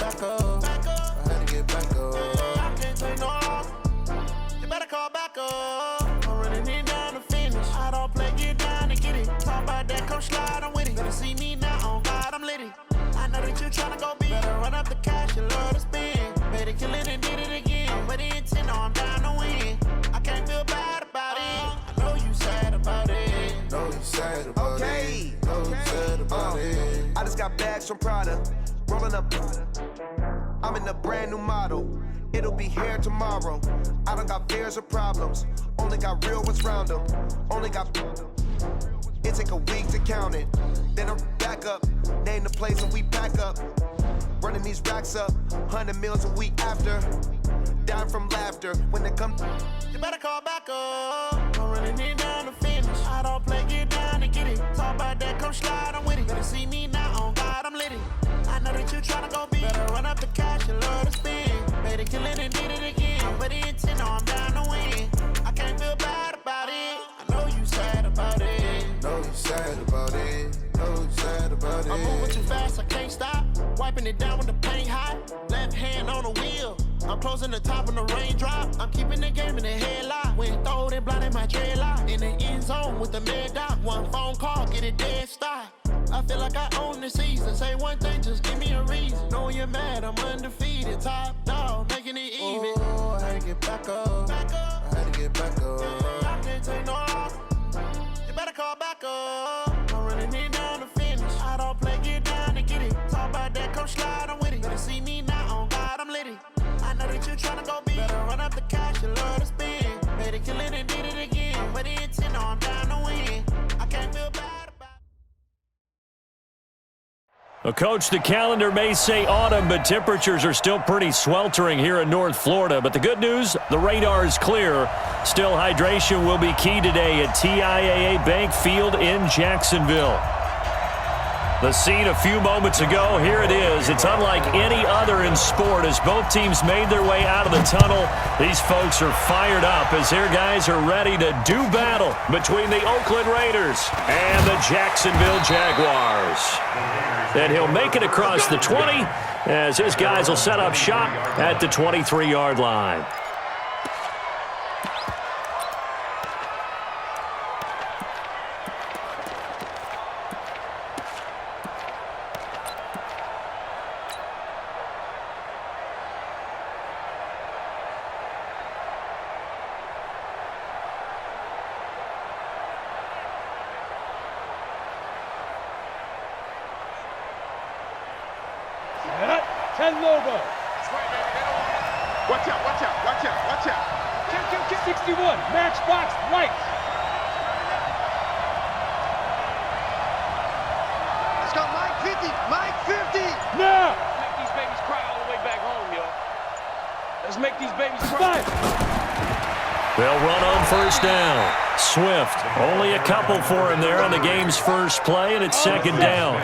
back up. I had to get back up. I can't take no loss. You better call back up. I'm running in down to finish. I don't play, get down to get it. Talk about that, come slide, I'm with it. Better see me now, on God, I'm litty. I know that you tryna go big. Better run up the cash, you love to spend. Better kill it and did it again. I'm with the intent, no, I'm down to win. I can't feel bad about it. I know you sad about it. Know you sad about it. Know you sad about it. I just got bags from Prada. Rolling up. I'm in a brand new model. It'll be here tomorrow. I don't got fears or problems. Only got real ones round them. Only got. It take a week to count it. Then I'm back up. Name the place and we pack up. Running these racks up. 100 meals a week after. Down from laughter when they come. You better call back up. I'm running in down to finish. I don't play, get down to get it. Talk about that, come slide, I'm with it. Better see me now, on God, I'm litty. I know that you tryna go big. Better run up the cash, you love to spend. Better kill it and did it again. I'm with the intent, no, I'm down to win. I can't feel bad about it. I know you sad about it. Know you sad about it. Know you sad about it. I'm moving too fast, I can't stop. Wiping it down with the paint hot. Left hand on the wheel. I'm closing the top on the raindrop. I'm keeping the game in the headlock. When throwed and blinded my dreadlock. In the end zone with the mad dot. One phone call, get it dead stop. I feel like I own the season. Say one thing, just give me a reason. Knowing you're mad, I'm undefeated. Top dog, making it even. Oh, I had to get back up. I had to get back up. I can't take no loss. You better call back up. I'm running in down to finish. I don't play, get down to get it. Talk about that, come slide, I'm with it. Better see me now, on God, I'm litty. I know that you tryna go big. Better run up the cash, you love to spend. Better kill it and did it again. But the intent, no, I'm down to win. I can't feel bad about it. Well, Coach, the calendar may say autumn, but temperatures are still pretty sweltering here in North Florida. But the good news, the radar is clear. Still, hydration will be key today at TIAA Bank Field in Jacksonville. The scene a few moments ago, here it is. It's unlike any other in sport as both teams made their way out of the tunnel. These folks are fired up as their guys are ready to do battle between the Oakland Raiders and the Jacksonville Jaguars. And he'll make it across the 20 as his guys will set up shop at the 23-yard line. Logo. Watch out, watch out, watch out, watch out. 61, matchbox, lights. Let's go, Mike 50, Mike 50. Now. Make these babies cry all the way back home, yo. Let's make these babies cry. They'll run on first down. Swift, only a couple for him there on the game's first play, and it's second down.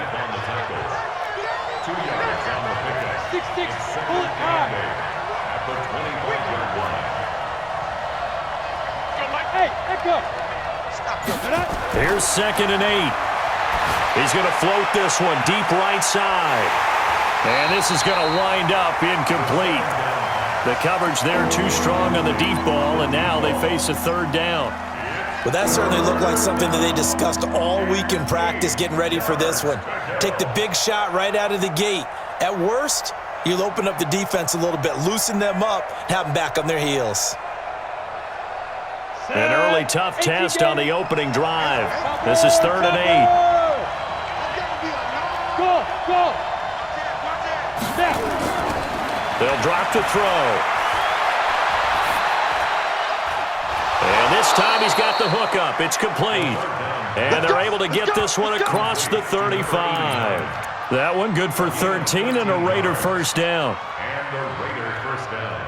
6-6, pull it high. At the 25-yard line. Hey, echo. Here's 2nd and 8. He's going to float this one deep right side. And this is going to wind up incomplete. The coverage there too strong on the deep ball, and now they face a third down. Well, that certainly looked like something that they discussed all week in practice getting ready for this one. Take the big shot right out of the gate. At worst, you'll open up the defense a little bit, loosen them up, have them back on their heels. An early tough test on the opening drive. This is 3rd and 8. Go, go. They'll drop to throw. And this time he's got the hook up. It's complete. And they're able to get this one across the 35. That one good for 13 and a Raider first down. And the Raider first down.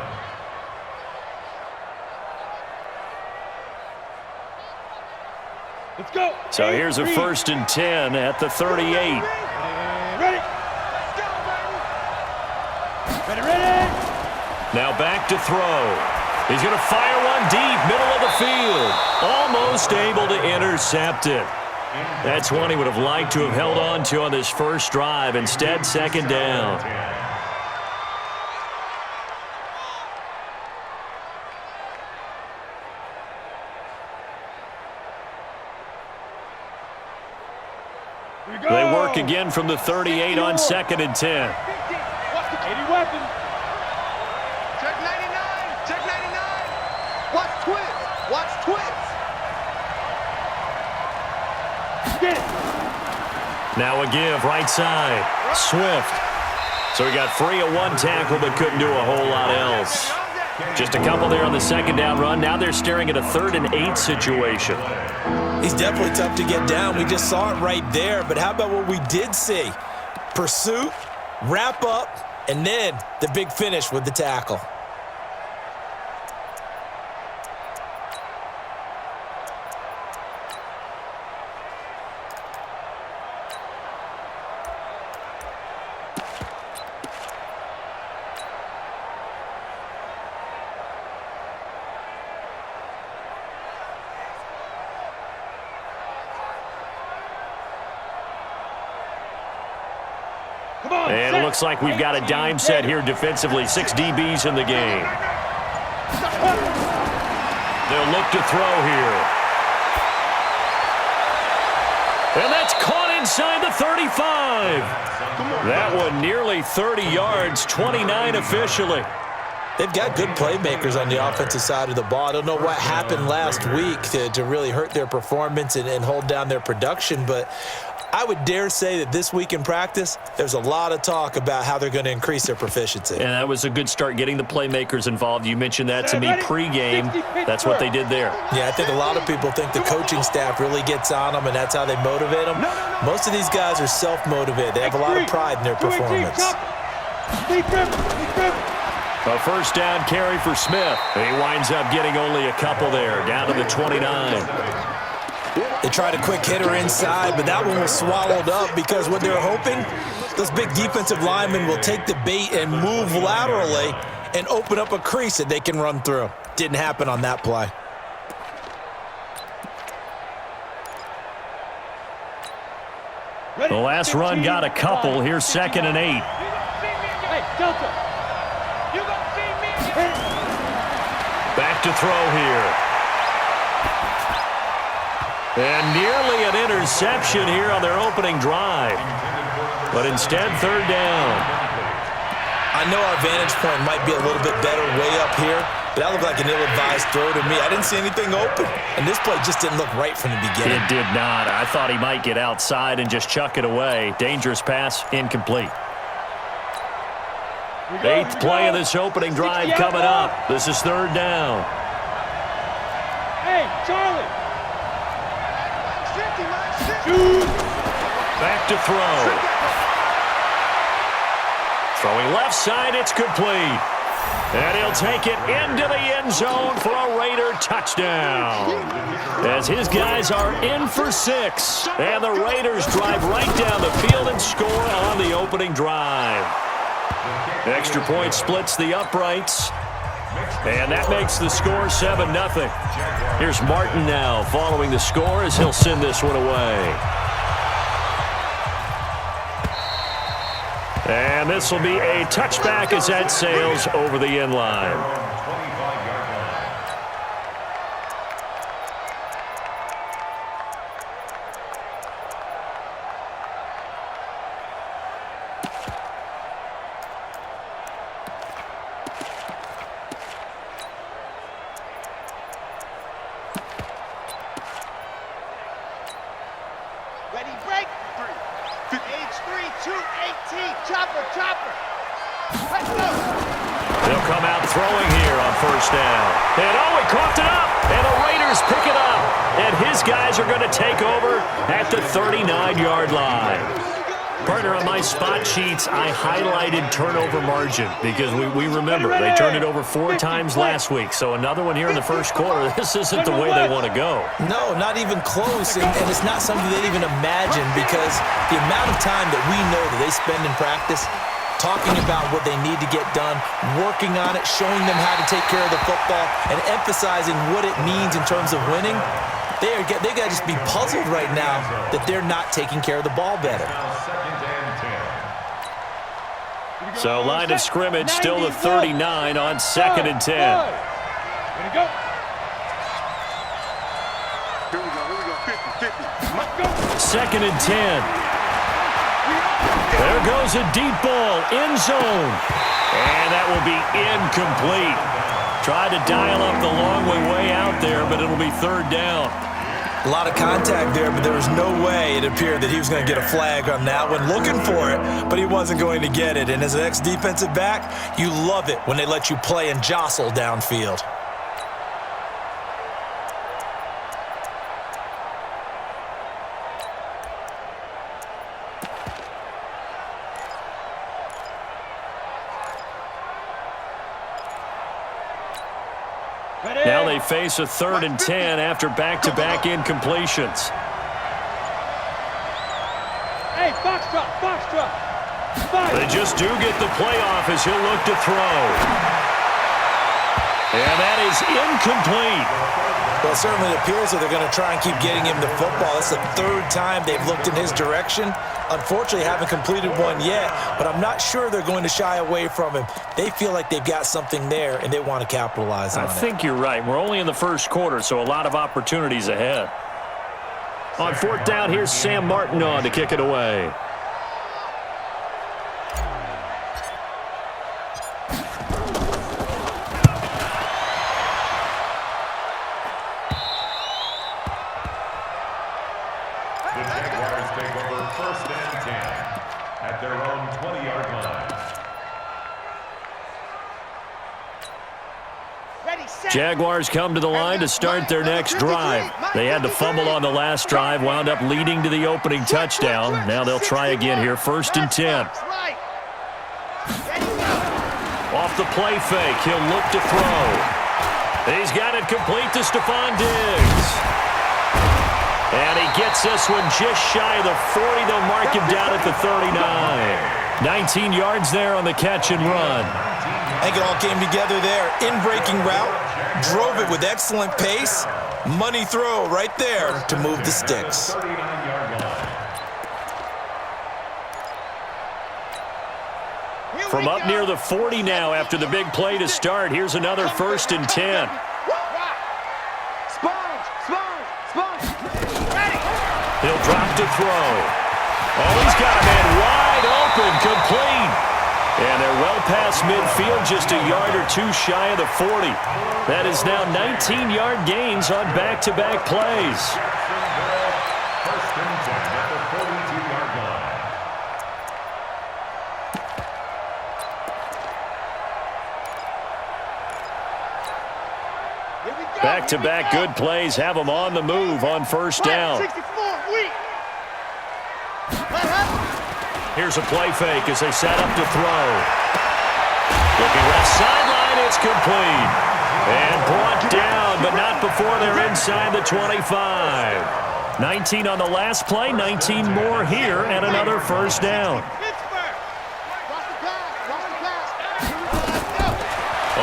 Let's go. So here's a 1st and 10 at the 38. Ready. Ready, ready. Now back to throw. He's going to fire one deep, middle of the field. Almost able to intercept it. That's one he would have liked to have held on to on this first drive. Instead, 2nd down. They work again from the 38 on 2nd and 10. 80 weapons. Check 99. Check 99. Watch twins. Watch twins. Get it. Now a give, right side. Swift. So he got free of one tackle but couldn't do a whole lot else. Just a couple there on the second down run. Now they're staring at a 3rd and 8 situation. He's definitely tough to get down. We just saw it right there. But how about what we did see? Pursuit, wrap up, and then the big finish with the tackle. And it looks like we've got a dime set here defensively. 6 DBs in the game. They'll look to throw here. And that's caught inside the 35. That one nearly 30 yards, 29 officially. They've got good playmakers on the offensive side of the ball. I don't know what happened last week to really hurt their performance and hold down their production, but I would dare say that this week in practice, there's a lot of talk about how they're going to increase their proficiency. And that was a good start getting the playmakers involved. You mentioned that to me pregame. That's what they did there. Yeah, I think a lot of people think the coaching staff really gets on them, and that's how they motivate them. Most of these guys are self-motivated. They have a lot of pride in their performance. A first down carry for Smith. He winds up getting only a couple there, down to the 29. They tried a quick hitter inside, but that one was swallowed up because what they're hoping, those big defensive linemen will take the bait and move laterally and open up a crease that they can run through. Didn't happen on that play. The last run got a couple. Here's 2nd and 8. Hey, Delta. You gonna see me? Back to throw here. And nearly an interception here on their opening drive. But instead, 3rd down. I know our vantage point might be a little bit better way up here, but that looked like an ill-advised throw to me. I didn't see anything open, and this play just didn't look right from the beginning. It did not. I thought he might get outside and just chuck it away. Dangerous pass, incomplete. 8th play of this opening drive coming up. This is 3rd down. Hey, Charlie. Back to throw. Throwing left side, it's complete. And he'll take it into the end zone for a Raider touchdown. As his guys are in for 6. And the Raiders drive right down the field and score on the opening drive. Extra point splits the uprights. And that makes the score 7-0. Here's Martin now following the score as he'll send this one away. And this will be a touchback as that sails over the end line. Ready, break. Age 3, 2, 18. Chopper, chopper. Let's go. They'll come out throwing here on 1st down. And he coughed it up. And the Raiders pick it up. And his guys are going to take over at the 39-yard line. Partner, on my spot sheets, I highlighted turnover margin because we remember they turned it over 4 times last week. So another one here in the first quarter. This isn't the way they want to go. No, not even close, and it's not something they'd even imagine because the amount of time that we know that they spend in practice talking about what they need to get done, working on it, showing them how to take care of the football, and emphasizing what it means in terms of winning, they got to just be puzzled right now that they're not taking care of the ball better. So line of scrimmage still the 39 on 2nd and 10. Here we go. Here we go. 50, 50. Let's go. 2nd and 10. There goes a deep ball, end zone. And that will be incomplete. Tried to dial up the long way out there, but it'll be third down. A lot of contact there, but there was no way it appeared that he was going to get a flag on that one. Looking for it, but he wasn't going to get it. And as an ex-defensive back, you love it when they let you play and jostle downfield. Now they face a 3rd and 10 after back-to-back incompletions. Hey, box drop, box drop. They just do get the playoff as he'll look to throw. And that is incomplete. Well, it certainly appears that they're going to try and keep getting him the football. That's the 3rd time they've looked in his direction. Unfortunately, haven't completed one yet, but I'm not sure they're going to shy away from him. They feel like they've got something there, and they want to capitalize on it. I think you're right. We're only in the first quarter, so a lot of opportunities ahead. On 4th down, here's Sam Martin on to kick it away. The Jaguars take over 1st and 10 at their own 20-yard line. Jaguars come to the line to start their next drive. They had the fumble on the last drive, wound up leading to the opening touchdown. Now they'll try again here, 1st and 10. Off the play fake, he'll look to throw. He's got it complete to Stephon Diggs. And he gets this one just shy of the 40. They'll mark him down at the 39. 19 yards there on the catch and run. I think it all came together there. In-breaking route, drove it with excellent pace. Money throw right there to move the sticks. From up near the 40 now after the big play to start, here's another 1st and 10. He'll drop to throw. Oh, he's got a man wide open, complete. And they're well past midfield, just a yard or two shy of the 40. That is now 19-yard gains on back-to-back plays. 1st and 10 at the 42-yard line. Back-to-back good plays have them on the move on 1st down. Here's a play fake as they set up to throw. Looking left sideline, it's complete. And brought down, but not before they're inside the 25. 19 on the last play, 19 more here, and another 1st down.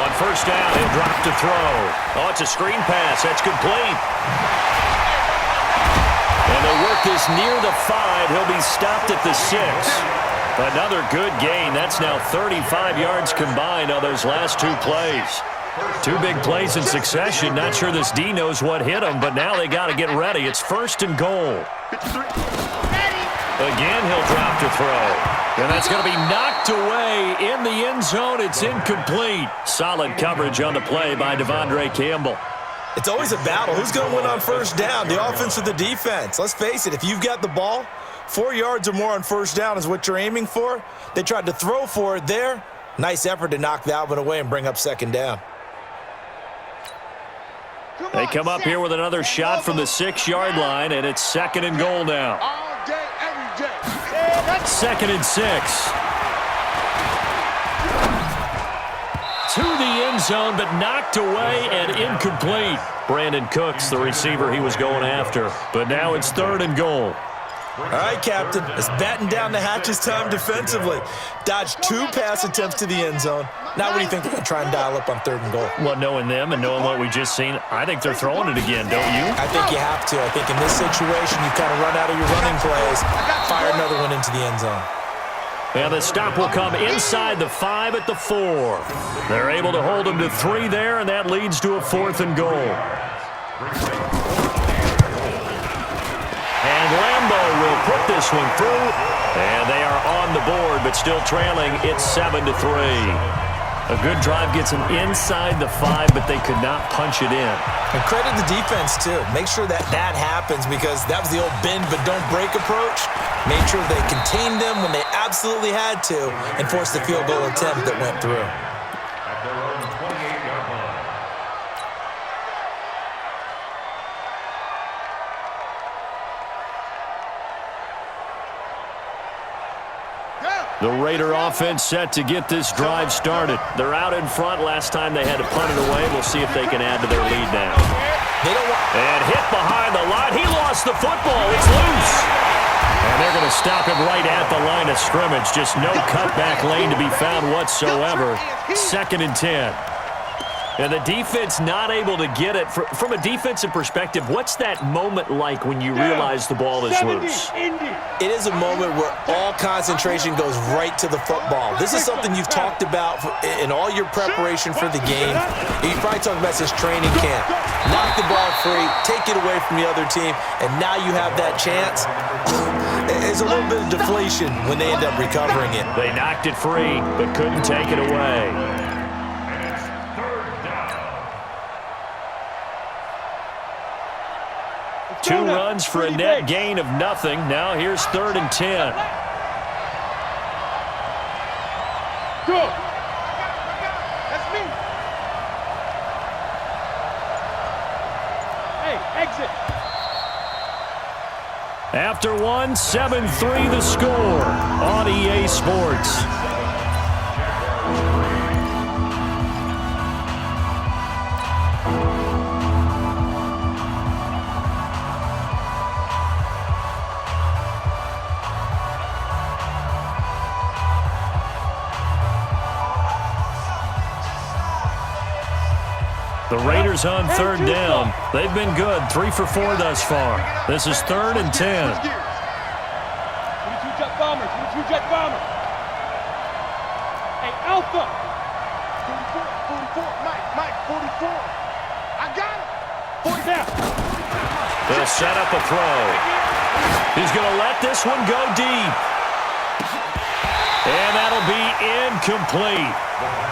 On 1st down, he'll drop to throw. Oh, it's a screen pass. That's complete. And they'll work this near the 5. He'll be stopped at the 6. Another good gain. That's now 35 yards combined on those last 2 plays. 2 big plays in succession. Not sure this D knows what hit him, but now they got to get ready. It's 1st and goal. Again, he'll drop to throw. And that's going to be knocked away in the end zone. It's incomplete. Solid coverage on the play by Devondre Campbell. It's always a battle. Who's going to win on 1st down, the offense or the defense? Let's face it, if you've got the ball, 4 yards or more on 1st down is what you're aiming for. They tried to throw for it there. Nice effort to knock that one away and bring up 2nd down. They come up here with another shot from the 6-yard line, and it's 2nd and goal now. 2nd and 6. To the end zone, but knocked away and incomplete. Brandon Cooks, the receiver he was going after. But now it's 3rd and goal. All right, Captain. It's batten down the hatches time defensively. Dodged 2 pass attempts to the end zone. Now what do you think they're going to try and dial up on 3rd and goal? Well, knowing them and knowing what we just seen, I think they're throwing it again, don't you? I think you have to. I think in this situation, you kind of run out of your running plays, fire another one into the end zone. And the stop will come inside the 5 at the 4. They're able to hold them to 3 there, and that leads to a 4th and goal. And Lamb Jumbo will put this one through, and they are on the board, but still trailing. It's 7-3. A good drive gets them inside the 5, but they could not punch it in. And credit the defense, too. Make sure that happens, because that was the old bend but don't break approach. Made sure they contained them when they absolutely had to and forced the field goal attempt that went through. At their own 28-yard line. The Raider offense set to get this drive started. They're out in front. Last time they had to punt it away. We'll see if they can add to their lead now. And hit behind the line. He lost the football. It's loose. And they're going to stop him right at the line of scrimmage. Just no cutback lane to be found whatsoever. 2nd and 10. And the defense not able to get it. From a defensive perspective, what's that moment like when you realize the ball is loose? It is a moment where all concentration goes right to the football. This is something you've talked about in all your preparation for the game. You probably talked about since training camp. Knock the ball free, take it away from the other team, and now you have that chance. It's a little bit of deflation when they end up recovering it. They knocked it free, but couldn't take it away. Two runs for a net gain of nothing. Now here's 3rd and 10. Go. That's me. Hey, exit. After one, 7-3 the score on EA Sports. The Raiders on 3rd down. They've been good, 3 for 4 thus far. This is 3rd and 10. 22 jet bomber, 22 jet bomber. Hey, Alpha. 44, Mike, 44. I got it. 40 down. They'll set up a throw. He's going to let this one go deep. And that'll be incomplete.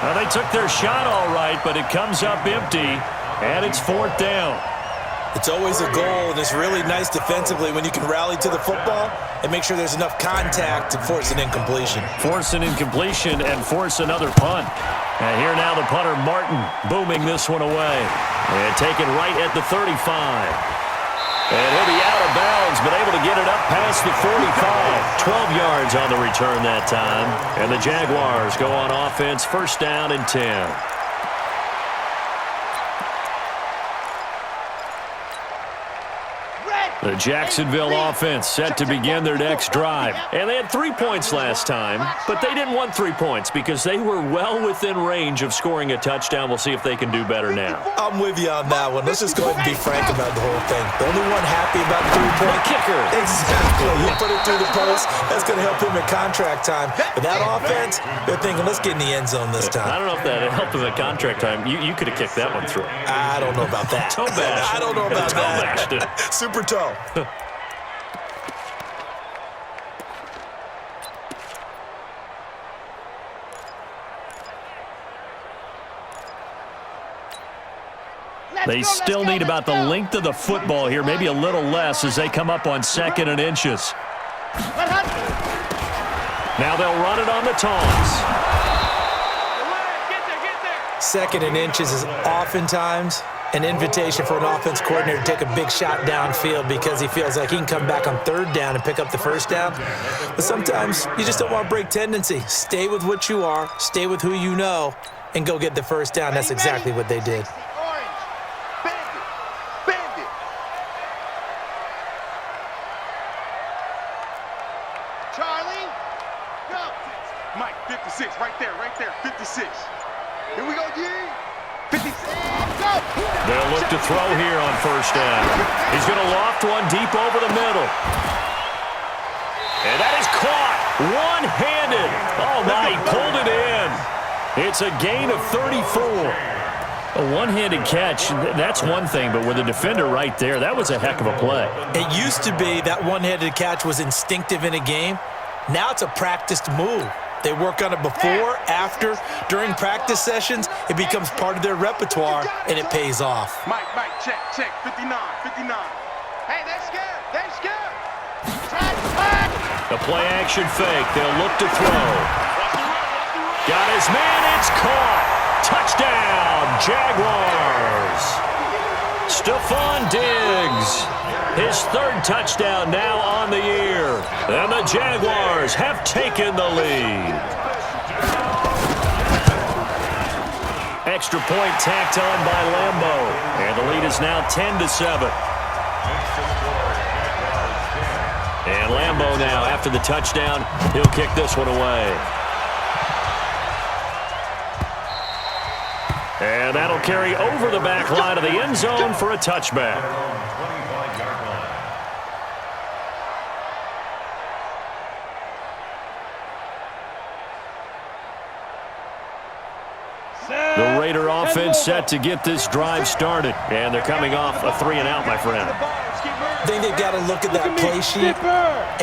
Well, they took their shot all right, but it comes up empty, and it's 4th down. It's always a goal, and it's really nice defensively when you can rally to the football and make sure there's enough contact to force an incompletion. Force an incompletion and force another punt. And here now the punter, Martin, booming this one away. And taken right at the 35. And he'll be out of bounds, but able to get it up past the 45. 12 yards on the return that time. And the Jaguars go on offense, 1st down and 10. The Jacksonville offense set to begin their next drive. And they had 3 points last time, but they didn't want 3 points because they were well within range of scoring a touchdown. We'll see if they can do better now. I'm with you on that one. Let's just go ahead and be frank about the whole thing. The only one happy about the 3-point kicker. Exactly. He put it through the post. That's going to help him at contract time. But that offense, they're thinking, let's get in the end zone this time. I don't know if that helped him at contract time. You could have kicked that one through. I don't know about that. Toe bash. I don't know about Toe that. bashed it. Super toe. They still need about the length of the football here, maybe a little less as they come up on 2nd and inches. Now they'll run it on the taunts. 2nd and inches is oftentimes an invitation for an offense coordinator to take a big shot downfield because he feels like he can come back on 3rd down and pick up the 1st down. But sometimes you just don't want to break tendency. Stay with what you are, stay with who you know, and go get the 1st down. That's exactly what they did. Charlie, go. Mike, 56, right there, 56. Here we go, G. 56, go. They'll look to throw here on 1st down. He's going to loft one deep over the middle. And that is caught one-handed. Oh, my, he pulled it in. It's a gain of 34. A one-handed catch, that's one thing, but with a defender right there, that was a heck of a play. It used to be that one-handed catch was instinctive in a game. Now it's a practiced move. They work on it before, after, during practice sessions. It becomes part of their repertoire, and it pays off. Mike, check, 59. Hey, they're scared. The play-action fake. They'll look to throw. Got his man. It's caught. Touchdown, Jaguars. Stephon Diggs. His third touchdown now on the year. And the Jaguars have taken the lead. Extra point tacked on by Lambo. And the lead is now 10-7. And Lambo now, after the touchdown, he'll kick this one away. And that'll carry over the back line of the end zone for a touchback. The Raider offense set to get this drive started. And they're coming off a 3-and-out, my friend. I think they've got to look at that play sheet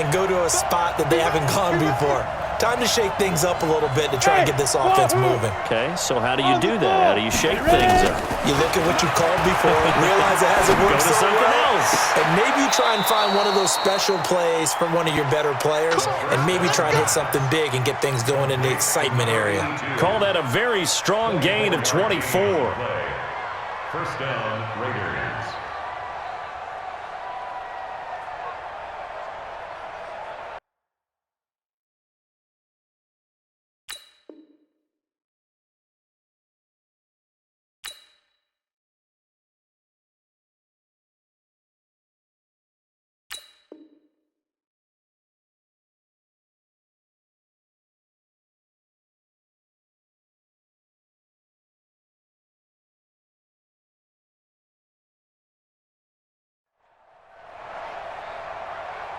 and go to a spot that they haven't gone before. Time to shake things up a little bit to try and get this offense moving. Okay, so how do you do that? How do you shake things up? You look at what you called before, realize it hasn't worked Go to so something well, else. and maybe try and find one of those special plays from one of your better players, and maybe try and hit something big and get things going in the excitement area. Call that a very strong gain of 24. First down, Raiders.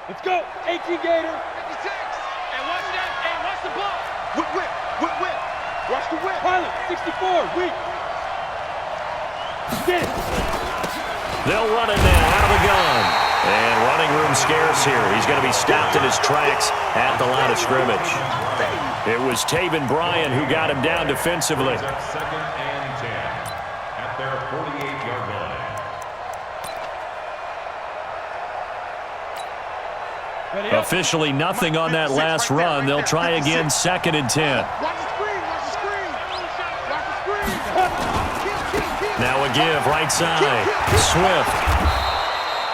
Let's go. 18 Gator. 56. Hey, watch that. Hey, watch the ball. Whip. Watch the whip. Pilot, 64. Weak. Get it. They'll run it now out of the gun. And running room scarce here. He's going to be stopped in his tracks at the line of scrimmage. It was Taven Bryan who got him down defensively. Second and 10 at their 48-yard line. Officially nothing on that last run. They'll try again, second and 10. Watch the screen. Now a give, right side. Swift.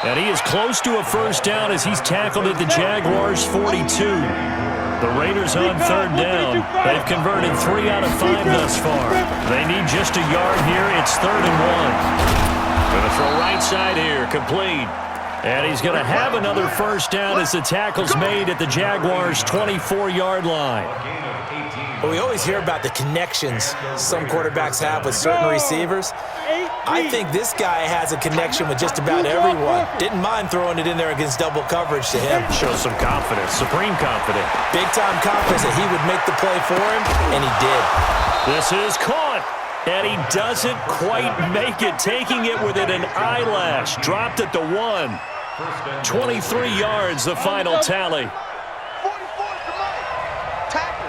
And he is close to a first down as he's tackled at the Jaguars' 42. The Raiders on third down. They've converted 3 out of 5 thus far. They need just a yard here. It's 3rd and 1. Going to throw right side here, complete. And he's going to have another first down as the tackle's made at the Jaguars' 24-yard line. Well, we always hear about the connections some quarterbacks have with certain receivers. I think this guy has a connection with just about everyone. Didn't mind throwing it in there against double coverage to him. Shows some confidence, supreme confidence. Big-time confidence that he would make the play for him, and he did. This is caught. And he doesn't quite make it, taking it within an eyelash. Dropped at the 1. 23 yards, the final tally. 44 to Mike. Tackle.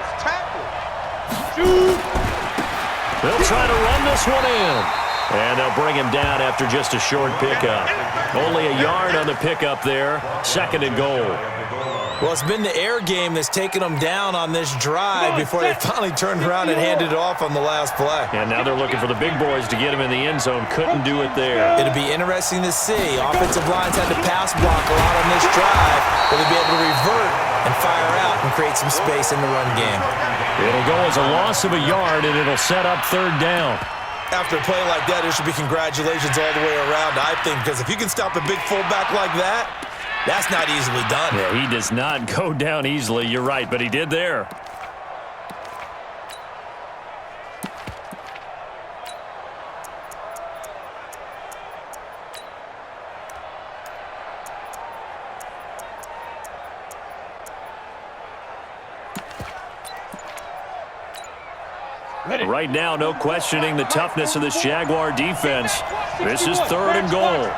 They'll try to run this one in. And they'll bring him down after just a short pickup. Only a yard on the pickup there. 2nd and goal. Well, it's been the air game that's taken them down on this drive before they finally turned around and handed it off on the last play. And now they're looking for the big boys to get him in the end zone. Couldn't do it there. It'll be interesting to see. Offensive lines had to pass block a lot on this drive. Will they be able to revert and fire out and create some space in the run game? It'll go as a loss of a yard, and it'll set up 3rd down. After a play like that, there should be congratulations all the way around, I think, because if you can stop a big fullback like that, that's not easily done. Yeah, he does not go down easily. You're right, but he did there. Right now, no questioning the toughness of this Jaguar defense. This is 3rd and goal.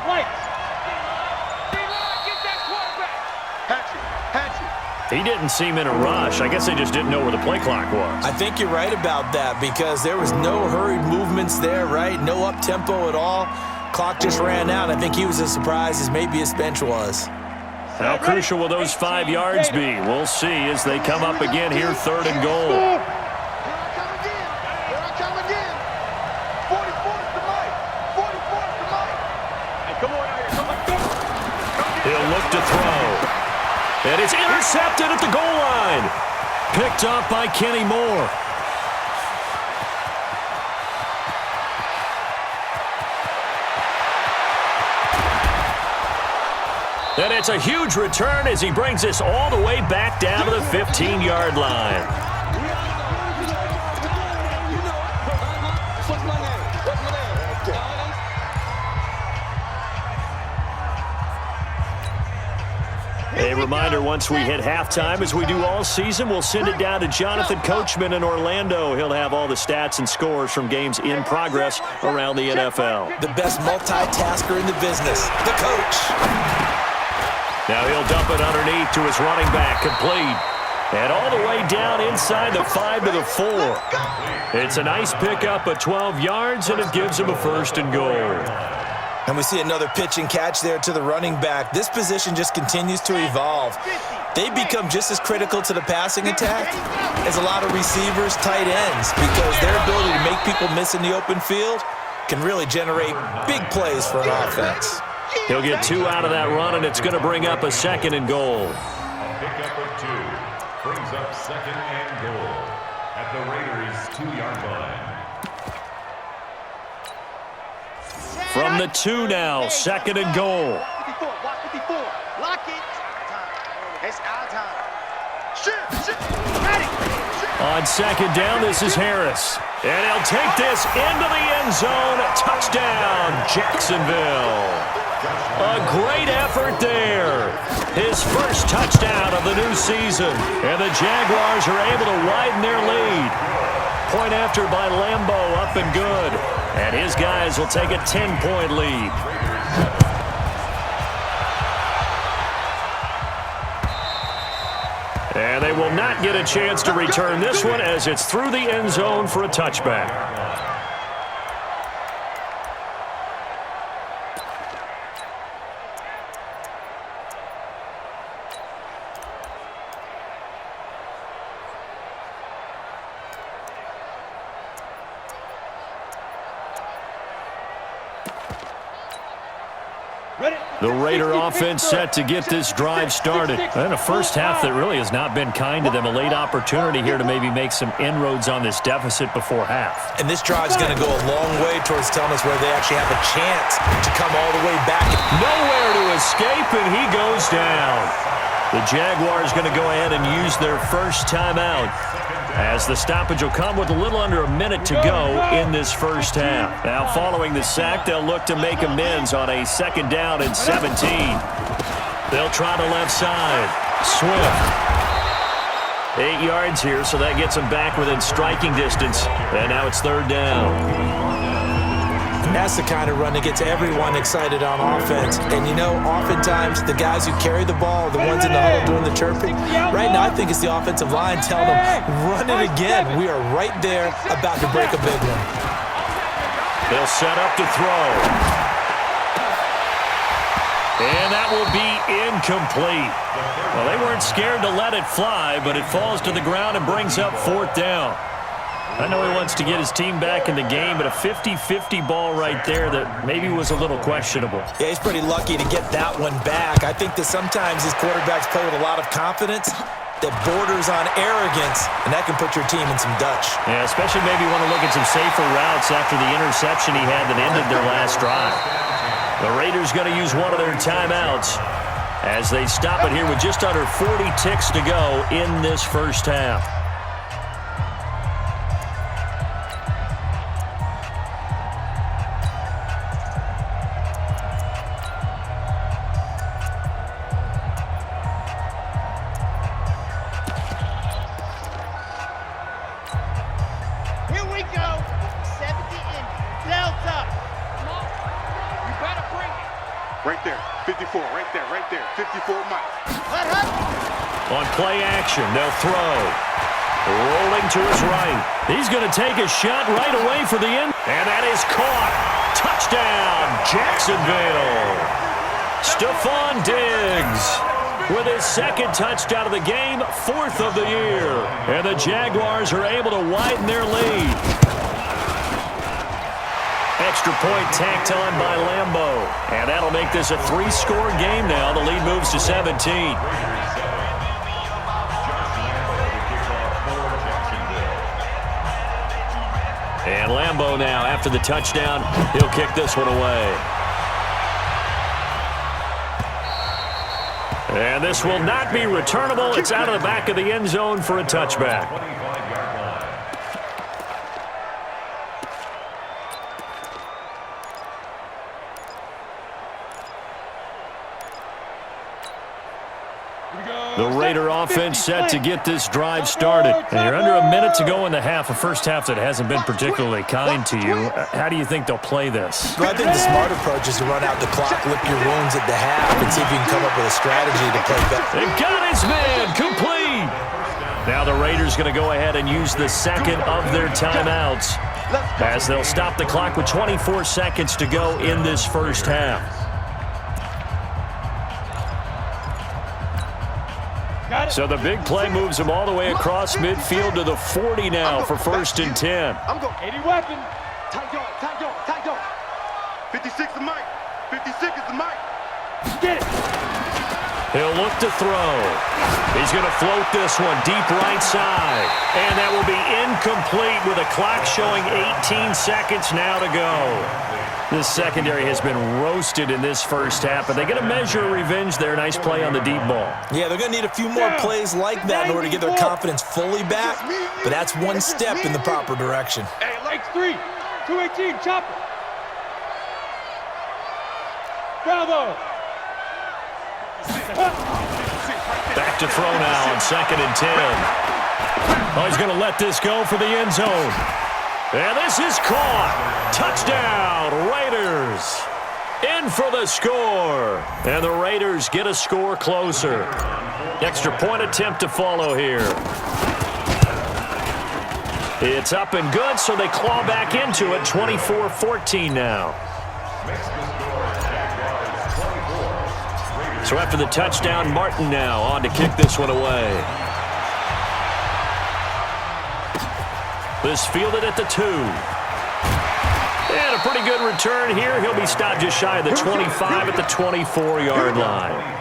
He didn't seem in a rush. I guess they just didn't know where the play clock was. I think you're right about that because there was no hurried movements there, right? No up-tempo at all. Clock just ran out. I think he was as surprised as maybe his bench was. How crucial will those 5 yards be? We'll see as they come up again here, 3rd and goal. He'll look to throw. And it's intercepted at the goal line. Picked up by Kenny Moore. And it's a huge return as he brings this all the way back down to the 15-yard line. A reminder, once we hit halftime, as we do all season, we'll send it down to Jonathan Coachman in Orlando. He'll have all the stats and scores from games in progress around the NFL. The best multitasker in the business, the coach. Now he'll dump it underneath to his running back, complete. And all the way down inside the 5 to the 4. It's a nice pickup of 12 yards, and it gives him a 1st and goal. And we see another pitch and catch there to the running back. This position just continues to evolve. They become just as critical to the passing attack as a lot of receivers, tight ends, because their ability to make people miss in the open field can really generate big plays for an offense. He'll get 2 out of that run, and it's going to bring up a 2nd and goal. A pickup of 2 brings up 2nd and goal at the Raiders' 2-yard line. From the 2 now, 2nd and goal. Block 54. Lock it. It's our time. Shoot. Ready. On 2nd down, this is Harris. And he'll take this into the end zone. Touchdown, Jacksonville. A great effort there. His first touchdown of the new season. And the Jaguars are able to widen their lead. Point after by Lambeau, up and good. And his guys will take a 10-point lead. And they will not get a chance to return this one as it's through the end zone for a touchback. The Raider offense set to get this drive started. And a first half that really has not been kind to them. A late opportunity here to maybe make some inroads on this deficit before half. And this drive's going to go a long way towards telling us where they actually have a chance to come all the way back. Nowhere to escape, and he goes down. The Jaguars going to go ahead and use their first timeout, as the stoppage will come with a little under a minute to go in this first half. Now, following the sack, they'll look to make amends on a 2nd down and 17. They'll try the left side. Swift. 8 yards here, so that gets them back within striking distance. And now it's 3rd down. That's the kind of run that gets everyone excited on offense. And, you know, oftentimes the guys who carry the ball are the ones in the huddle doing the chirping. Right now, I think it's the offensive line telling them, run it again. We are right there about to break a big one. They'll set up to throw. And that will be incomplete. Well, they weren't scared to let it fly, but it falls to the ground and brings up 4th down. I know he wants to get his team back in the game, but a 50-50 ball right there that maybe was a little questionable. Yeah, he's pretty lucky to get that one back. I think that sometimes these quarterbacks play with a lot of confidence that borders on arrogance, and that can put your team in some Dutch. Yeah, especially maybe want to look at some safer routes after the interception he had that ended their last drive. The Raiders going to use one of their timeouts as they stop it here with just under 40 ticks to go in this first half. Right there, 54, right there, 54 Mike. On play action, they'll throw. Rolling to his right. He's going to take a shot right away for the end. And that is caught. Touchdown, Jacksonville. Stephon Diggs with his second touchdown of the game, 4th of the year. And the Jaguars are able to widen their lead. Extra point tacked on by Lambeau. And that'll make this a 3-score game now. The lead moves to 17. And Lambeau now, after the touchdown, he'll kick this one away. And this will not be returnable. It's out of the back of the end zone for a touchback. The Raider offense set to get this drive started. And you're under a minute to go in the half, a first half that hasn't been particularly kind to you. How do you think they'll play this? Well, I think the smart approach is to run out the clock, lick your wounds at the half, and see if you can come up with a strategy to play better. They've got his man complete. Now the Raiders going to go ahead and use the second of their timeouts as they'll stop the clock with 24 seconds to go in this first half. So the big play moves them all the way across midfield to the 40 now for 1st and 10. I'm going. 80 weapon. Tight dog. 56 is Mike. 56 is the Mike. Get it. He'll look to throw. He's going to float this one deep right side. And that will be incomplete with a clock showing 18 seconds now to go. This secondary has been roasted in this first half, but they get a measure of revenge there. Nice play on the deep ball. Yeah, they're going to need a few more plays like that in order to get their confidence fully back, but that's one step in the proper direction. Hey, legs 3, 218, chopper. Bravo. Back to throw now on 2nd and 10. Oh, he's going to let this go for the end zone. And this is caught. Touchdown, Raiders. In for the score. And the Raiders get a score closer. Extra point attempt to follow here. It's up and good, so they claw back into it. 24-14 now. So after the touchdown, Martin now on to kick this one away. This fielded at the 2. And a pretty good return here. He'll be stopped just shy of the 25 at the 24-yard line.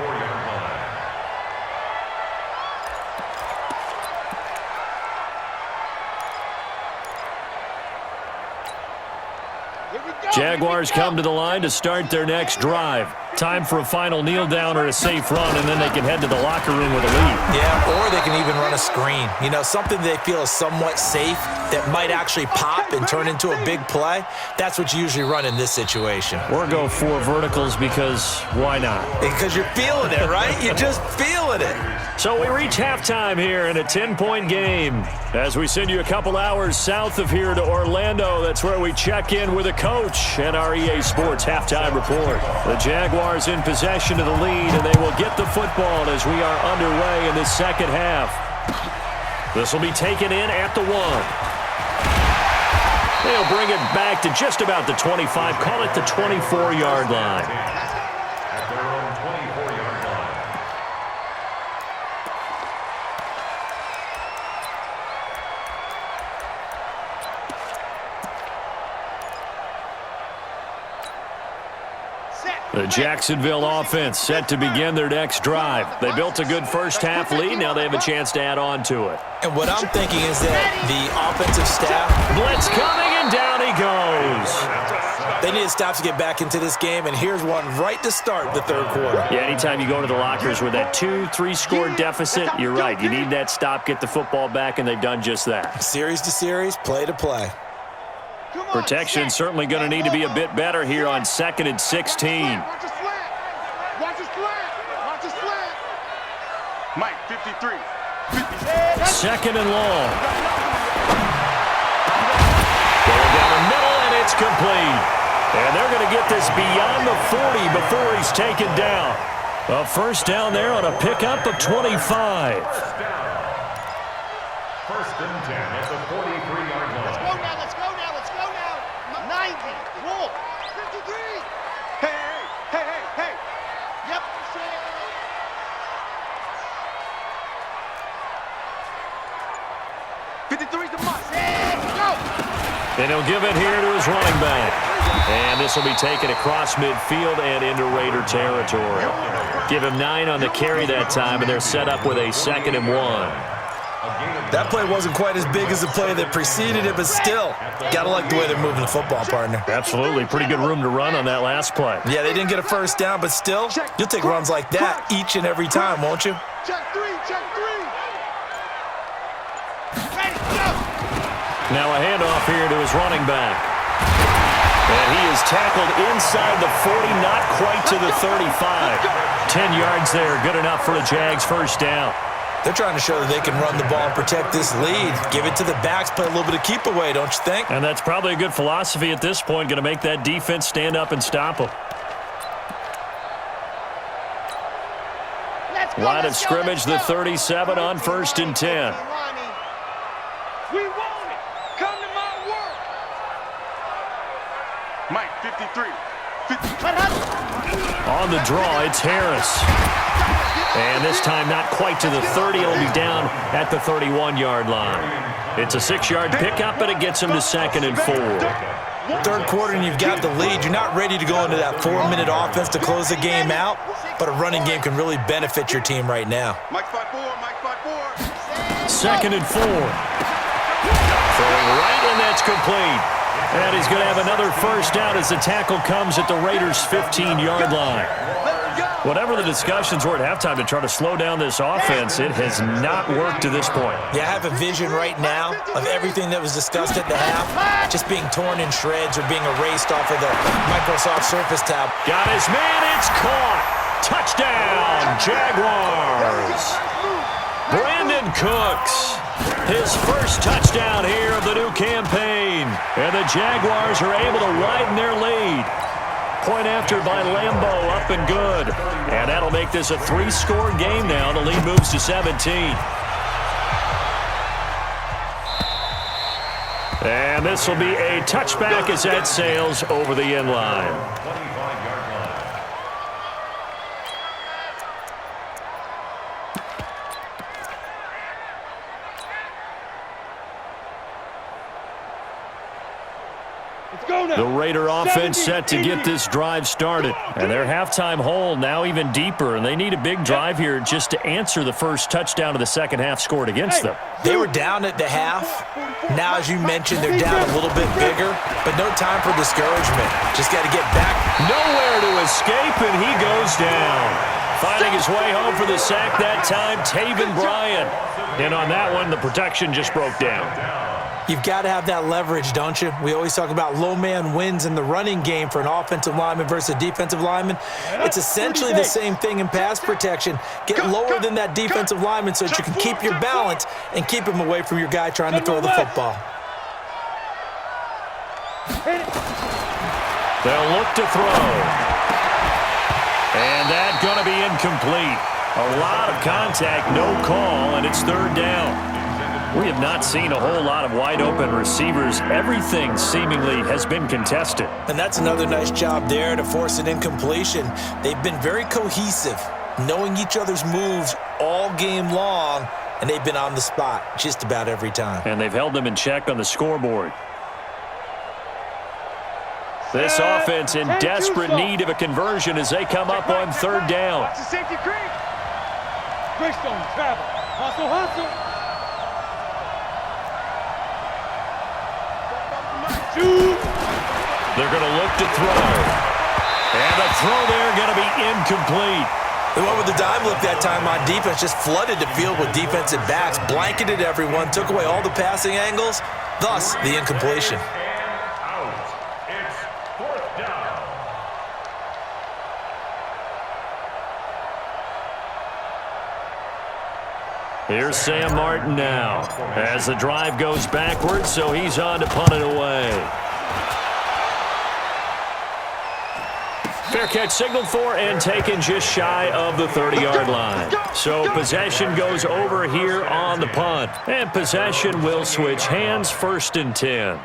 Jaguars come to the line to start their next drive. Time for a final kneel down or a safe run, and then they can head to the locker room with a lead. Yeah, or they can even run a screen. You know, something they feel is somewhat safe that might actually pop and turn into a big play. That's what you usually run in this situation. Or go 4 verticals because why not? Because you're feeling it, right? You're just feeling it. So we reach halftime here in a 10-point game. As we send you a couple hours south of here to Orlando, that's where we check in with a coach and our EA Sports halftime report. The Jaguars in possession of the lead, and they will get the football as we are underway in the second half. This will be taken in at the 1. They'll bring it back to just about the 25, call it the 24-yard line. At their own 24-yard line. The Jacksonville offense set to begin their next drive. They built a good first-half lead. Now they have a chance to add on to it. And what I'm thinking is that the offensive staff... Blitz coming, and down he goes. They need to stop to get back into this game, and here's one right to start the third quarter. Yeah, anytime you go to the lockers with that 2-3-score deficit, you're right. You need that stop, get the football back, and they've done just that. Series to series, play to play. Protection certainly going to need to be a bit better here on 2nd and 16. Watch a slant. Watch a slant. Mike, 53. 2nd and long. Going down the middle, and it's complete. And they're going to get this beyond the 40 before he's taken down. A first down there on a pickup of 25. First and 10 at the 43-yard line. Let's go now, let's go now, let's go now. 90, roll. 53. Hey. Yep. 53's the must. Let's go. And he'll give it here to his running back. And this will be taken across midfield and into Raider territory. Give him 9 on the carry that time, and they're set up with a 2nd and 1. That play wasn't quite as big as the play that preceded it, but still, got to like the way they're moving the football, partner. Absolutely. Pretty good room to run on that last play. Yeah, they didn't get a first down, but still, you'll take runs like that each and every time, won't you? Check three. Ready, go. Now a handoff here to his running back. And he is tackled inside the 40, not quite to the 35. 10 yards there, good enough for the Jags' first down. They're trying to show that they can run the ball and protect this lead. Give it to the backs, play a little bit of keep away, don't you think? And that's probably a good philosophy at this point, going to make that defense stand up and stop them. Line of scrimmage, the 37 on 1st and 10. We want it. Come to my work. Mike, 53. On the draw, it's Harris. And this time not quite to the 30. It'll be down at the 31-yard line. It's a 6-yard pickup, but it gets him to 2nd and 4. Third quarter and you've got the lead. You're not ready to go into that 4-minute offense to close the game out, but a running game can really benefit your team right now. Mike 5-4. 2nd and 4. Throwing right, and that's complete. And he's going to have another first down as the tackle comes at the Raiders' 15-yard line. Whatever the discussions were at halftime to try to slow down this offense, it has not worked to this point. Yeah, I have a vision right now of everything that was discussed at the half just being torn in shreds or being erased off of the Microsoft Surface tab. Got his man, it's caught. Touchdown, Jaguars. Brandon Cooks, his first touchdown here of the new campaign. And the Jaguars are able to widen their lead. Point after by Lambeau, up and good. And that'll make this a 3-score game now. The lead moves to 17. And this will be a touchback as that sails over the end line. The Raider offense set to get this drive started. And their halftime hole now even deeper. And they need a big drive here just to answer the first touchdown of the second half scored against them. They were down at the half. Now, as you mentioned, they're down a little bit bigger. But no time for discouragement. Just got to get back. Nowhere to escape, and he goes down. Finding his way home for the sack that time, Taven Bryan. And on that one, the protection just broke down. You've got to have that leverage, don't you? We always talk about low man wins in the running game for an offensive lineman versus a defensive lineman. It's essentially the same thing in pass protection. Get lower than that defensive lineman so that you can keep your balance and keep him away from your guy trying to throw the football. They'll look to throw. And that's going to be incomplete. A lot of contact, no call, and it's 3rd down. We have not seen a whole lot of wide-open receivers. Everything seemingly has been contested. And that's another nice job there to force an incompletion. They've been very cohesive, knowing each other's moves all game long, and they've been on the spot just about every time. And they've held them in check on the scoreboard. This offense in desperate need of a conversion as they come up on 3rd down. Watch the safety creep. Greystone travel. Hustle. They're going to look to throw. And the throw there going to be incomplete. They went with the dime look that time on defense, just flooded the field with defensive backs, blanketed everyone, took away all the passing angles, thus the incompletion. It's 4th down. Here's Sam Martin now as the drive goes backwards, so he's on to punt it away. Fair catch signaled for and taken just shy of the 30-yard line. So possession goes over here on the punt. And possession will switch hands, 1st and 10.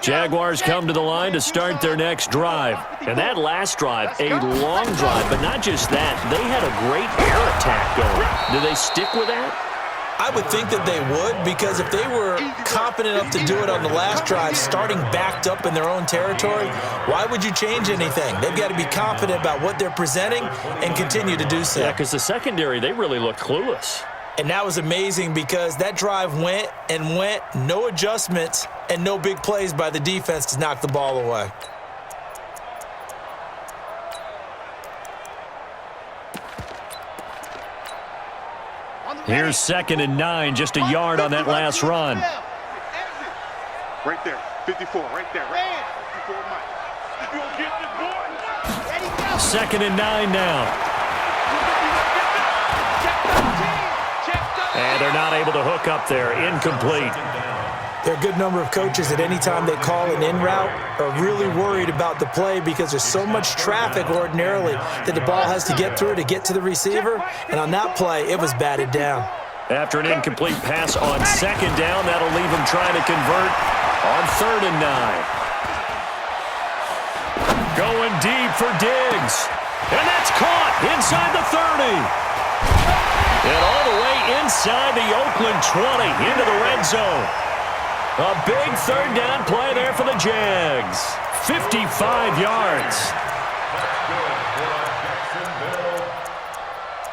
Jaguars come to the line to start their next drive. And that last drive, a long drive, but not just that. They had a great air attack going. Do they stick with that? I would think that they would, because if they were confident enough to do it on the last drive, starting backed up in their own territory, why would you change anything? They've got to be confident about what they're presenting and continue to do so. Yeah, because the secondary, they really looked clueless. And that was amazing because that drive went and went, no adjustments, and no big plays by the defense to knock the ball away. Here's 2nd and 9, just a yard on that last run. Right there, 54, right there. Right. 54, Mike. You gonna get this boy? 2nd and 9 now. And they're not able to hook up there. Incomplete. There are a good number of coaches that any time they call an in route are really worried about the play because there's so much traffic ordinarily that the ball has to get through to get to the receiver. And on that play, it was batted down. After an incomplete pass on 2nd down, that'll leave him trying to convert on 3rd and 9. Going deep for Diggs. And that's caught inside the 30. And all the way inside the Oakland 20 into the red zone. A big 3rd down play there for the Jags. 55 yards. That's good for Jacksonville.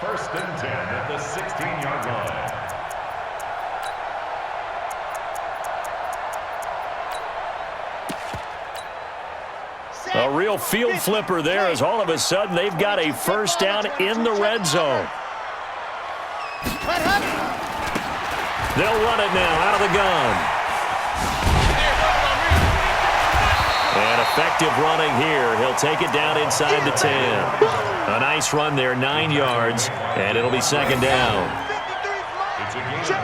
1st and 10 at the 16-yard line. A real field flipper there as all of a sudden they've got a 1st down in the red zone. They'll run it now out of the gun. And effective running here. He'll take it down inside the 10. A nice run there, 9 yards, and it'll be 2nd down. It's a gain of 9.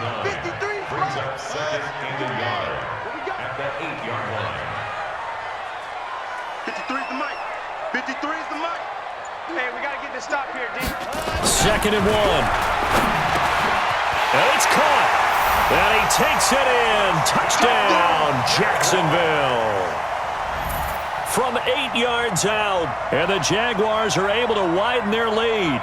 Brings up 2nd and a yard at the 8-yard line. 53 is the mic. 53 is the mic. Hey, we got to get this stop here, D. 2nd and 1. And it's caught. And he takes it in. Touchdown, Jacksonville. From 8 yards out, and the Jaguars are able to widen their lead.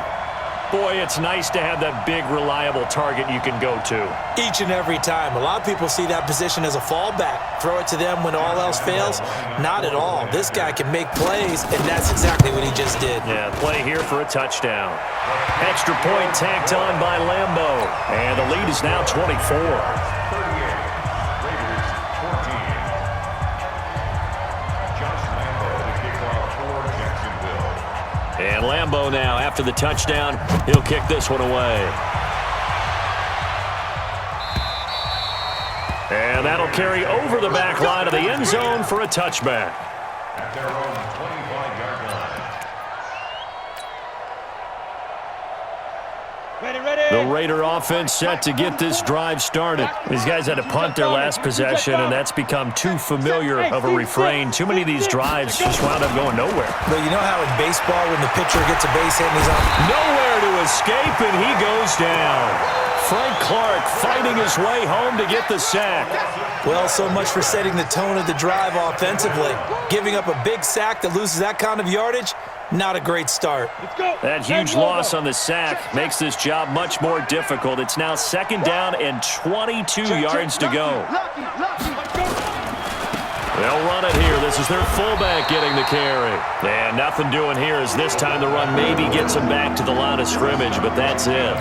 Boy, it's nice to have that big, reliable target you can go to. Each and every time. A lot of people see that position as a fallback. Throw it to them when all else fails. Not at all. This guy can make plays, and that's exactly what he just did. Yeah, play here for a touchdown. Extra point tacked on by Lambo, and the lead is now 24. And Lambo now, after the touchdown, he'll kick this one away. And that'll carry over the back line of the end zone for a touchback. At their own 25-yard line. The Raider offense set to get this drive started. These guys had to punt their last possession, and that's become too familiar of a refrain. Too many of these drives just wound up going nowhere. But you know how in baseball when the pitcher gets a base hit and he's on? Nowhere to escape, and he goes down. Frank Clark fighting his way home to get the sack. Well, so much for setting the tone of the drive offensively. Giving up a big sack that loses that kind of yardage, not a great start. That huge loss on the sack makes this job much more difficult. It's now 2nd down and 22 yards to go. They'll run it here. This is their fullback getting the carry. And nothing doing here as this time the run maybe gets them back to the line of scrimmage, but that's it.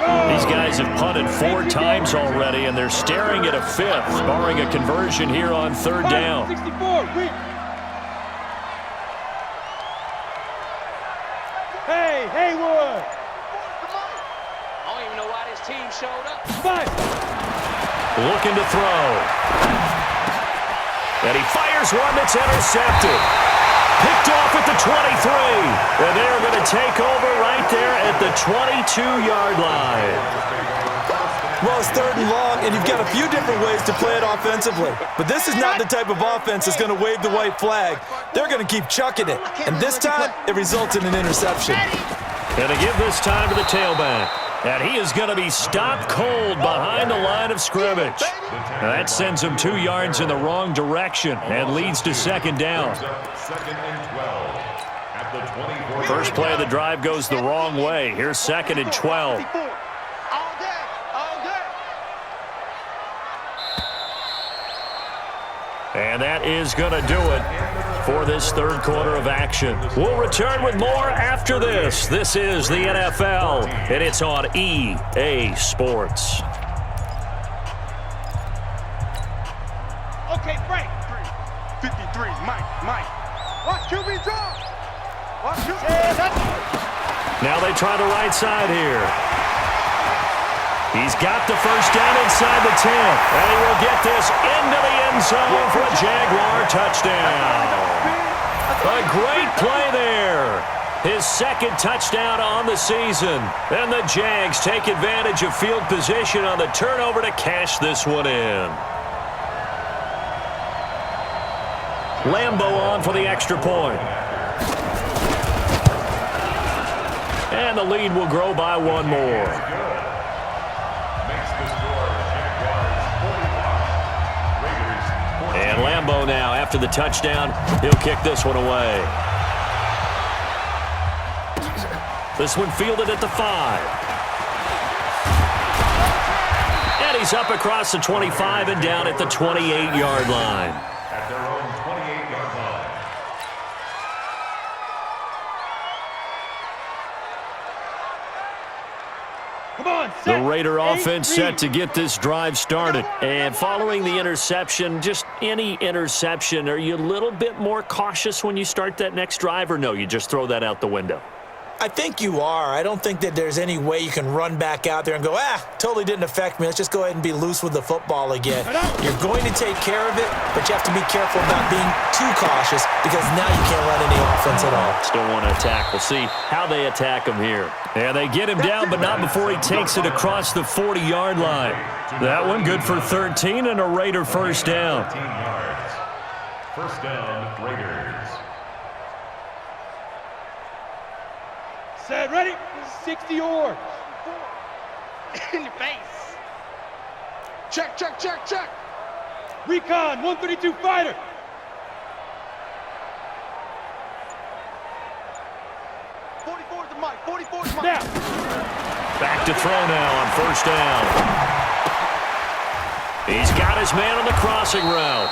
These guys have punted 4 times already, and they're staring at a 5th, barring a conversion here on 3rd down. 64, Hey, Haywood! I don't even know why this team showed up. 5. Looking to throw. And he fires one that's intercepted. Picked off at the 23. And they're going to take over right there at the 22-yard line. Well, it's 3rd and long, and you've got a few different ways to play it offensively. But this is not the type of offense that's going to wave the white flag. They're going to keep chucking it. And this time, it results in an interception. Going to give this time to the tailback. And he is going to be stopped cold behind the line of scrimmage. That sends him 2 yards in the wrong direction and leads to 2nd down. 2nd and 12 at the 24. First play of the drive goes the wrong way. Here's 2nd and 12. And that is going to do it for this 3rd quarter of action. We'll return with more after this. This is the NFL, and it's on EA Sports. Okay, Frank. 53, Mike. Watch QB draw. Watch QB. Now they try the right side here. He's got the first down inside the 10, and he will get this into the end zone for a Jaguar touchdown. A great play there. His 2nd touchdown on the season. And the Jags take advantage of field position on the turnover to cash this one in. Lambo on for the extra point. And the lead will grow by 1 more. And Lambo now, after the touchdown, he'll kick this one away. This one fielded at the 5. And he's up across the 25 and down at the 28-yard line. At their own 28-yard line. Come on, The Raider offense set to get this drive started. And following the interception, just any interception, are you a little bit more cautious when you start that next drive, or no, you just throw that out the window? I think you are. I don't think that there's any way you can run back out there and go, totally didn't affect me. Let's just go ahead and be loose with the football again. You're going to take care of it, but you have to be careful about being too cautious because now you can't run any offense at all. Still want to attack. We'll see how they attack him here. And they get him down, but not before he takes it across the 40-yard line. That one good for 13 and a Raider first down. 13 yards. First down, Raiders. Set, ready? 60 or. In your face. Check. Recon, 132 fighter. Now. Back to throw now on first down. He's got his man on the crossing route.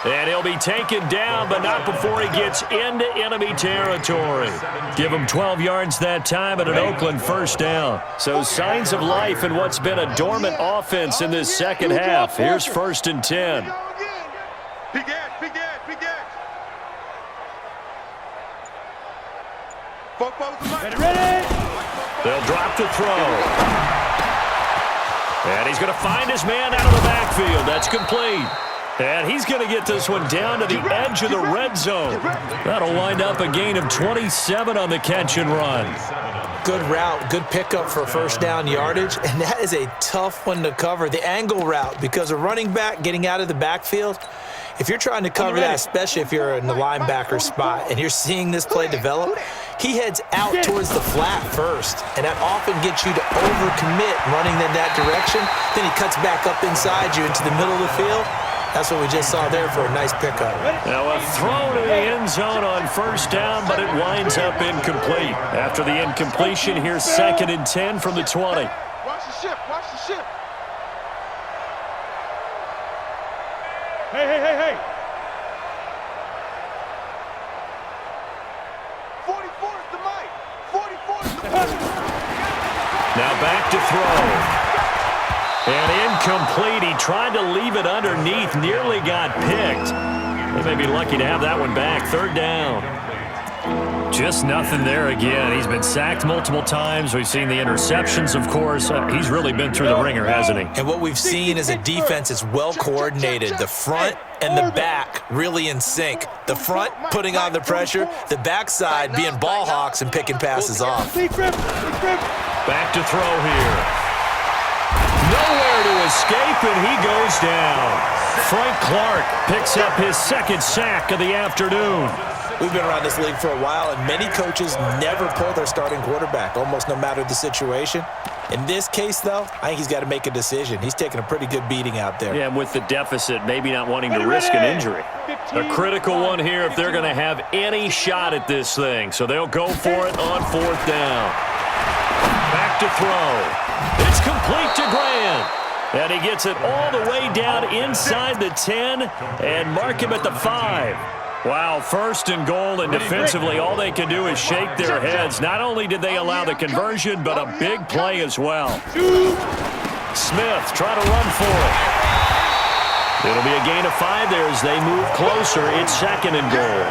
And he'll be taken down, but not before he gets into enemy territory. Give him 12 yards that time and an Oakland first down. So signs of life in what's been a dormant offense in this second half. Here's 1st and 10. Big edge. Ready? They'll drop the throw. And he's going to find his man out of the backfield. That's complete. And he's going to get this one down to the edge of the red zone. That'll wind up a gain of 27 on the catch and run. Good route, good pickup for first down yardage, and that is a tough one to cover, the angle route, because a running back getting out of the backfield, if you're trying to cover that, especially if you're in the linebacker spot and you're seeing this play develop, he heads out towards the flat first, and that often gets you to overcommit running in that direction. Then he cuts back up inside you into the middle of the field. That's what we just saw there for a nice pickup. Now a throw to the end zone on first down, but it winds up incomplete. After the incompletion, here's 2nd and 10 from the 20. Watch the ship. Hey. 44 is the mic. 44 is the mic. Now back to throw. And incomplete. He tried to leave it underneath, nearly got picked. They may be lucky to have that one back. 3rd down. Just nothing there again. He's been sacked multiple times. We've seen the interceptions, of course. He's really been through the ringer, hasn't he? And what we've seen is a defense that's well coordinated. The front and the back really in sync. The front putting on the pressure, the backside being ball hawks and picking passes off. Back to throw here. Nowhere escape, and he goes down. Frank Clark picks up his second sack of the afternoon. We've been around this league for a while, and many coaches never pull their starting quarterback, almost no matter the situation. In this case, though, I think he's got to make a decision. He's taking a pretty good beating out there. Yeah, and with the deficit, maybe not wanting to risk an injury. A critical one here if they're going to have any shot at this thing. So they'll go for it on fourth down. Back to throw. It's complete to Grant. And he gets it all the way down inside the 10 and mark him at the 5. Wow, first and goal, and defensively all they can do is shake their heads. Not only did they allow the conversion, but a big play as well. Smith trying to run for it. It'll be a gain of 5 there as they move closer. It's second and goal.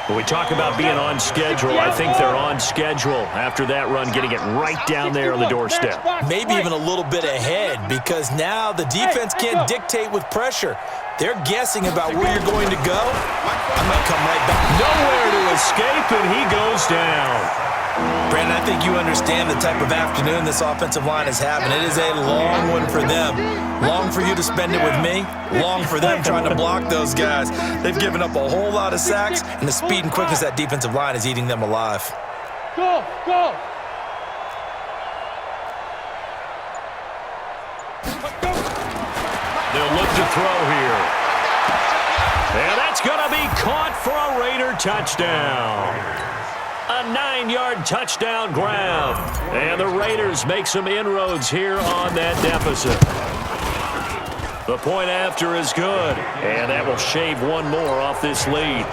When we talk about being on schedule, I think they're on schedule after that run, getting it right down there on the doorstep. Maybe even a little bit ahead, because now the defense can't dictate with pressure. They're guessing about where you're going to go. I might come right back. Nowhere to escape, and he goes down. Brandon, I think you understand the type of afternoon this offensive line is having. It is a long one for them. Long for you to spend it with me. Long for them trying to block those guys. They've given up a whole lot of sacks, and the speed and quickness of that defensive line is eating them alive. Go, go. They'll look to throw here. And that's going to be caught for a Raider touchdown. A 9-yard touchdown grab. And the Raiders make some inroads here on that deficit. The point after is good. And that will shave one more off this lead.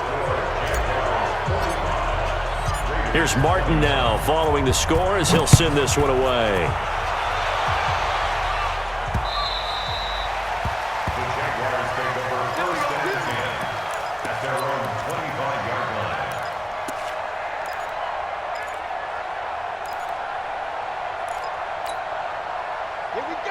Here's Martin now following the score as he'll send this one away.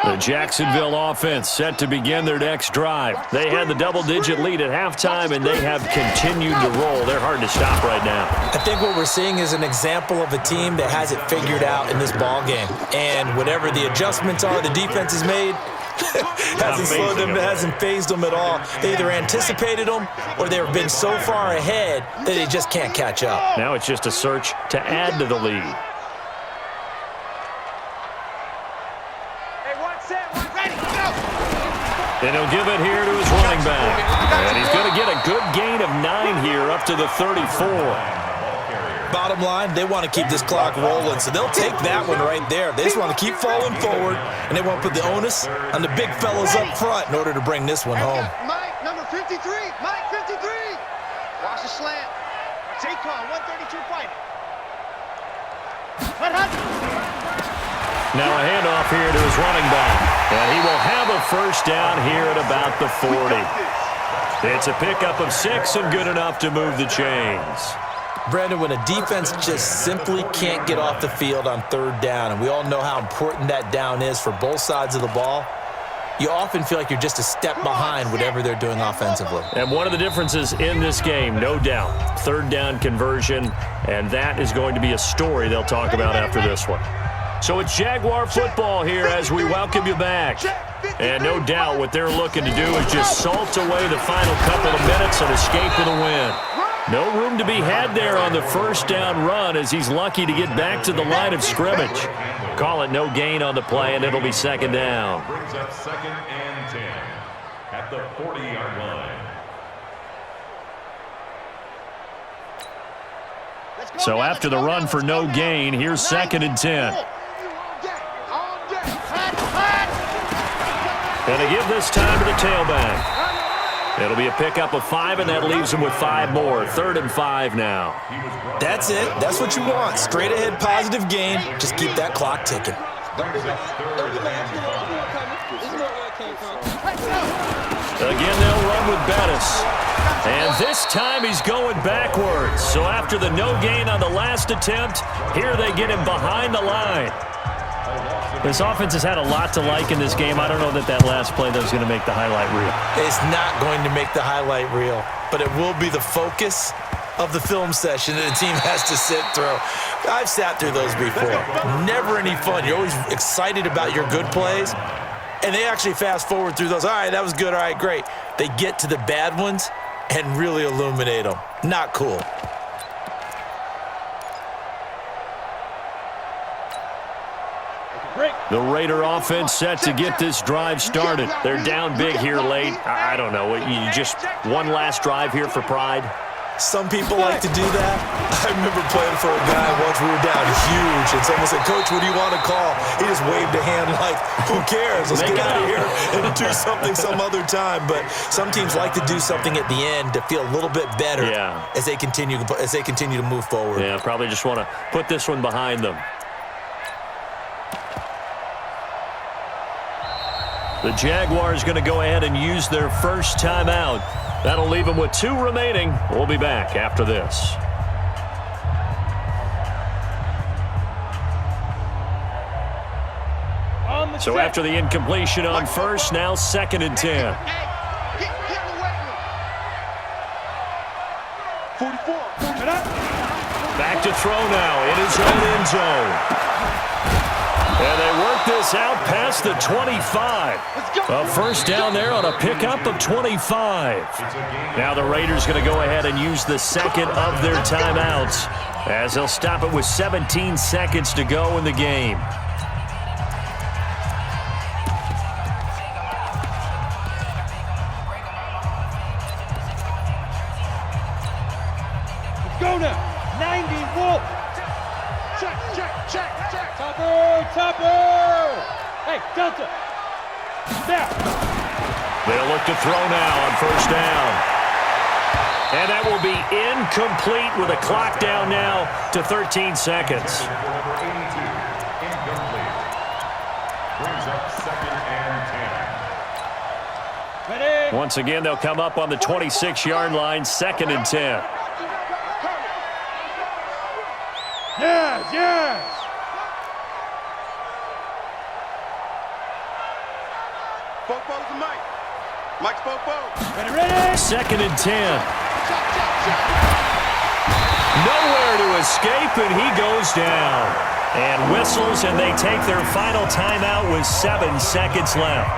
The Jacksonville offense set to begin their next drive. They had the double-digit lead at halftime, and they have continued to roll. They're hard to stop right now. I think what we're seeing is an example of a team that has it figured out in this ball game. And whatever the adjustments are the defense has made, hasn't slowed them, hasn't phased them at all. They either anticipated them or they've been so far ahead that they just can't catch up. Now it's just a search to add to the lead. And he'll give it here to his running back. And he's going to get a good gain of 9 here up to the 34. Bottom line, they want to keep this clock rolling, so they'll take that one right there. They just want to keep falling forward, and they want to put the onus on the big fellas up front in order to bring this one home. Mike, number 53. Mike, 53. Watch the slant. Take on 132 fight. Now a handoff here to his running back. And he will have a first down here at about the 40. It's a pickup of 6 and good enough to move the chains. Brandon, when a defense just simply can't get off the field on third down, and we all know how important that down is for both sides of the ball, you often feel like you're just a step behind whatever they're doing offensively. And one of the differences in this game, no doubt, third down conversion, and that is going to be a story they'll talk about after this one. So it's Jaguar football here as we welcome you back. And no doubt what they're looking to do is just salt away the final couple of minutes and escape with a win. No room to be had there on the first down run as he's lucky to get back to the line of scrimmage. Call it no gain on the play, and it'll be second down. Brings up second and 10 at the 40-yard line. So after the run for no gain, here's second and 10. And they give this time to the tailback. It'll be a pickup of 5, and that leaves them with 5 more. 3rd and 5 now. That's it. That's what you want. Straight ahead, positive gain. Just keep that clock ticking. Again, they'll run with Bettis. And this time he's going backwards. So after the no gain on the last attempt, here they get him behind the line. This offense has had a lot to like in this game. I don't know that last play that was going to make the highlight reel. It's not going to make the highlight reel, but it will be the focus of the film session that the team has to sit through. I've sat through those before. Never any fun. You're always excited about your good plays, And they actually fast forward through those. All right, that was good. All right, great. They get to the bad ones and really illuminate them. Not cool. The Raider offense set to get this drive started. They're down big here late. I don't know. You just one last drive here for pride? Some people like to do that. I remember playing for a guy once. We were down huge, and someone said, "Coach, what do you want to call?" He just waved a hand like, "Who cares? Let's get out of here and do something some other time." But some teams like to do something at the end to feel a little bit better as they continue to move forward. Yeah, probably just want to put this one behind them. The Jaguars going to go ahead and use their first timeout. That'll leave them with 2 remaining. We'll be back after this. So after the incompletion on first, now 2nd and 10. 44. Back to throw now in his own end zone. And they work this out past the 25. A first down there on a pickup of 25. Now the Raiders going to go ahead and use the second of their timeouts as they'll stop it with 17 seconds to go in the game. Let's go now. 90 Wolf. Check. Topper. Hey, Delta. Now. They'll look to throw now on first down. And that will be incomplete with a clock down now to 13 seconds. Brings up 2nd and 10. Ready. Once again, they'll come up on the 26-yard line, 2nd and 10. Yes. Popo's the Mike. Mike's Popo. Ready. 2nd and 10. Nowhere to escape, and he goes down. And whistles, and they take their final timeout with 7 seconds left.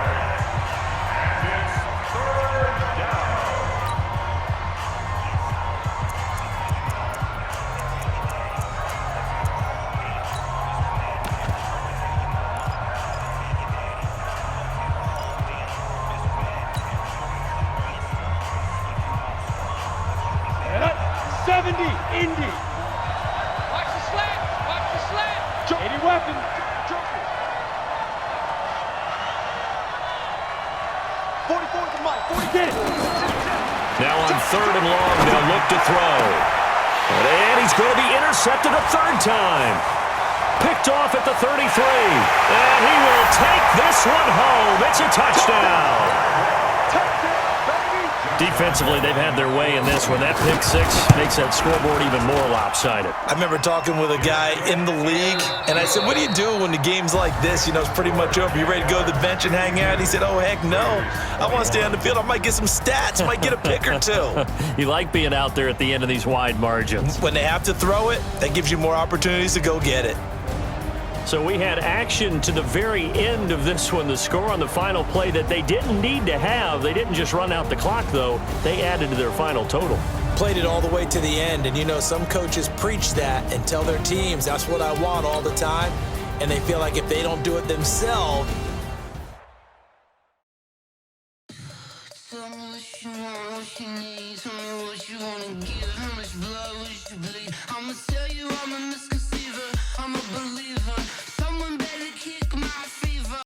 Indy. Watch the slant. 80 weapons. Get it. Now on 3rd and long, they'll look to throw. And he's going to be intercepted a 3rd time. Picked off at the 33. And he will take this one home. It's a touchdown. Defensively, they've had their way in this one. That pick 6 makes that scoreboard even more lopsided. I remember talking with a guy in the league, and I said, "What do you do when the game's like this? You know, it's pretty much over. You ready to go to the bench and hang out?" He said, "Oh, heck no. I want to stay on the field. I might get some stats. Might get a pick or 2. You like being out there at the end of these wide margins. When they have to throw it, that gives you more opportunities to go get it. So we had action to the very end of this one. The score on the final play that they didn't need to have. They didn't just run out the clock, though. They added to their final total. Played it all the way to the end, and you know, some coaches preach that and tell their teams, that's what I want all the time, and they feel like if they don't do it themselves. Tell me what you want, what you need. Tell me what you want to give. How much blood would you bleed? I'ma tell you I'm a misconceiver. I'm a believer.